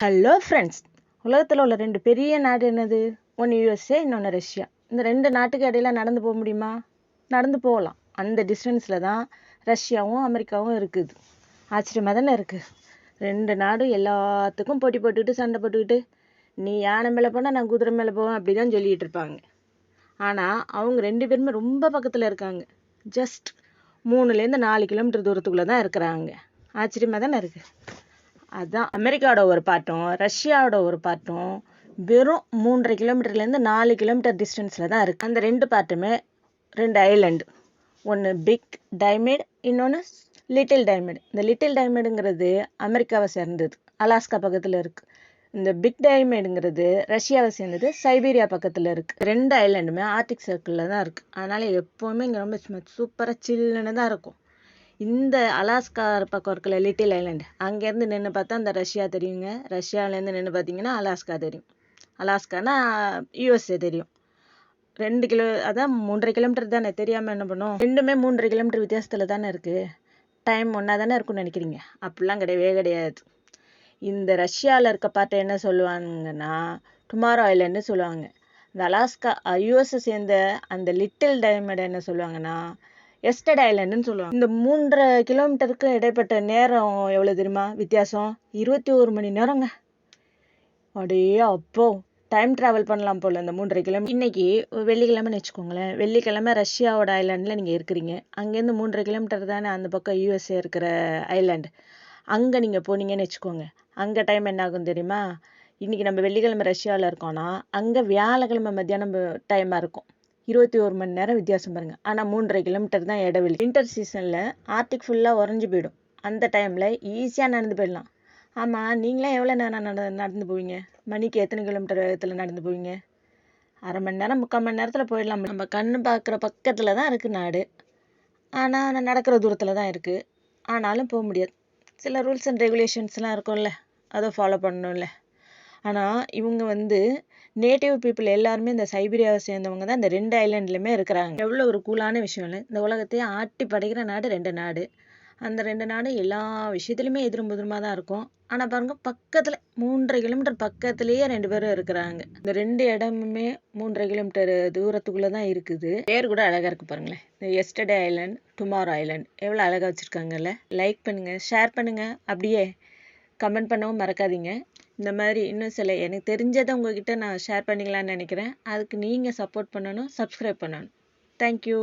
Hello friends, உலகத்தில் உள்ள ரெண்டு பெரிய நாடு என்னது? ஒன்று யூஎஸ்ஏ, இன்னொன்று ரஷ்யா. இந்த ரெண்டு நாட்டுக்கு இடையில நடந்து போக முடியுமா? நடந்து போகலாம். அந்த டிஸ்டன்ஸில் தான் ரஷ்யாவும் அமெரிக்காவும் இருக்குது. ஆச்சரியமாக தானே இருக்குது. ரெண்டு நாடும் எல்லாத்துக்கும் போட்டி போட்டுக்கிட்டு சண்டை போட்டுக்கிட்டு, நீ யானை மேலே போனால் நான் குதிரை மேலே போவேன் அப்படி தான் சொல்லிகிட்டு இருப்பாங்க. ஆனால் அவங்க ரெண்டு பேருமே ரொம்ப பக்கத்தில் இருக்காங்க. ஜஸ்ட் 3-4 கிலோமீட்டர் தூரத்துக்குள்ளே தான் இருக்கிறாங்க. ஆச்சரியமாக தானே இருக்குது. அதுதான் அமெரிக்காவோட ஒரு பார்ட்டும் ரஷ்யாவோட ஒரு பார்ட்டும் வெறும் 3.5 கிலோமீட்டர்லேருந்து 4 கிலோமீட்டர் டிஸ்டன்ஸில் தான் இருக்குது. அந்த ரெண்டு பார்ட்டுமே ரெண்டு ஐலண்டு. ஒன்று பிக் டைமண்ட், இன்னொன்று லிட்டில் டைமண்ட். இந்த லிட்டில் டைமண்டுங்கிறது அமெரிக்காவை சேர்ந்தது, அலாஸ்கா பக்கத்தில் இருக்குது. இந்த பிக் டைமண்டுங்கிறது ரஷ்யாவை சேர்ந்தது, சைபீரியா பக்கத்தில் இருக்குது. ரெண்டு ஐலண்டுமே ஆர்டிக் சர்க்கிளில் தான் இருக்குது. அதனால் எப்போவுமே இங்கே ரொம்ப சூப்பராக சில்லுன்னு தான் இருக்கும். இந்த அலாஸ்கா பக்கம் இருக்கிற லிட்டில் ஐலண்ட், அங்கேருந்து நின்று பார்த்தா அந்த ரஷ்யா தெரியுங்க. ரஷ்யாவிலேருந்து நின்று பார்த்தீங்கன்னா அலாஸ்கா தெரியும். அலாஸ்கானா யூஎஸ்ஏ தெரியும். 2 அதான் 3.5 கிலோமீட்டர் தானே, தெரியாமல் என்ன பண்ணும்? ரெண்டுமே 3.5 கிலோமீட்டர் வித்தியாசத்தில் தானே இருக்குது. டைம் ஒன்றா தானே இருக்குன்னு நினைக்கிறீங்க? அப்படிலாம் கிடையவே கிடையாது. இந்த ரஷ்யாவில் இருக்க பார்ட்டை என்ன சொல்லுவாங்கன்னா டுமாரோ ஐலண்டுன்னு சொல்லுவாங்க. இந்த அலாஸ்கா யூஎஸ்ஏ சேர்ந்த அந்த லிட்டில் டைமண்ட் என்ன சொல்லுவாங்கன்னா எஸ்டர்டே ஐலண்டுன்னு சொல்லுவாங்க. இந்த 3.5 கிலோமீட்டருக்கு இடைப்பட்ட நேரம் எவ்வளோ தெரியுமா வித்தியாசம்? 21 மணி நேரங்க. அப்படியே அப்போ டைம் ட்ராவல் பண்ணலாம் போல் இந்த 3.5 கிலோமீட்டர். இன்றைக்கி வெள்ளிக்கிழமைன்னு வச்சுக்கோங்களேன். வெள்ளிக்கிழமை ரஷ்யாவோட ஐலாண்டில் நீங்கள் இருக்கிறீங்க. அங்கேருந்து 3.5 கிலோமீட்டர் தானே அந்த பக்கம் யூஎஸ்ஏ இருக்கிற ஐலாண்டு. அங்கே நீங்கள் போனீங்கன்னு வச்சுக்கோங்க. அங்கே டைம் என்ன ஆகும் தெரியுமா? இன்றைக்கி நம்ம வெள்ளிக்கிழமை ரஷ்யாவில் இருக்கோன்னா அங்கே வியாழக்கிழமை மத்தியானம் டைமாக இருக்கும். 21 மணி நேரம் வித்தியாசம் பாருங்க. ஆனால் 3.5 கிலோமீட்டர் தான் இடைவெளி. வின்டர் சீசனில் ஆர்டிக் ஃபுல்லாக உறைஞ்சி போயிடும். அந்த டைமில் ஈஸியாக நடந்து போயிடலாம். ஆமாம், நீங்களாம் எவ்வளோ நேரம் நடந்து போவீங்க? மணிக்கு எத்தனை கிலோமீட்டர் வேகத்தில் நடந்து போவீங்க? அரை மணி நேரம் 3/4 மணி நேரத்தில் போயிடலாம். நம்ம கண்ணு பார்க்குற பக்கத்தில் தான் இருக்குது நாடு, ஆனால் நடக்கிற தூரத்தில் தான் இருக்குது. ஆனாலும் போக முடியாது. சில ரூல்ஸ் அண்ட் ரெகுலேஷன்ஸ்லாம் இருக்கும்ல, அதை ஃபாலோ பண்ணணும்ல. ஆனால் இவங்க நேட்டிவ் பீப்புள் எல்லாருமே இந்த சைபீரியாவை சேர்ந்தவங்க தான் இந்த ரெண்டு ஐலாண்ட்லையுமே இருக்கிறாங்க. எவ்வளோ ஒரு கூலான விஷயம் இல்லை? இந்த உலகத்தையே ஆட்டி படைக்கிற நாடு ரெண்டு நாடு. அந்த ரெண்டு நாடு எல்லா விஷயத்துலையுமே எதிரும் புதிருமாக தான் இருக்கும். ஆனால் பாருங்க, பக்கத்தில் 3.5 கிலோமீட்டர் பக்கத்துலேயே ரெண்டு பேரும் இருக்கிறாங்க. இந்த ரெண்டு இடமுமே 3.5 கிலோமீட்டர் தூரத்துக்குள்ளே தான் இருக்குது. பேர் கூட அழகாக இருக்குது பாருங்களேன். இந்த எஸ்டர்டே ஐலாண்ட், டுமாரோ ஐலாண்ட் எவ்வளோ அழகாக வச்சுருக்காங்கல்ல. லைக் பண்ணுங்கள், ஷேர் பண்ணுங்கள், அப்படியே கமெண்ட் பண்ணவும் மறக்காதீங்க. இந்த மாதிரி இன்னும் சில எனக்கு தெரிஞ்சதை உங்ககிட்ட நான் ஷேர் பண்ணிக்கலான்னு நினைக்கிறேன். அதுக்கு நீங்கள் சப்போர்ட் பண்ணணும், சப்ஸ்கிரைப் பண்ணணும். தேங்க்யூ.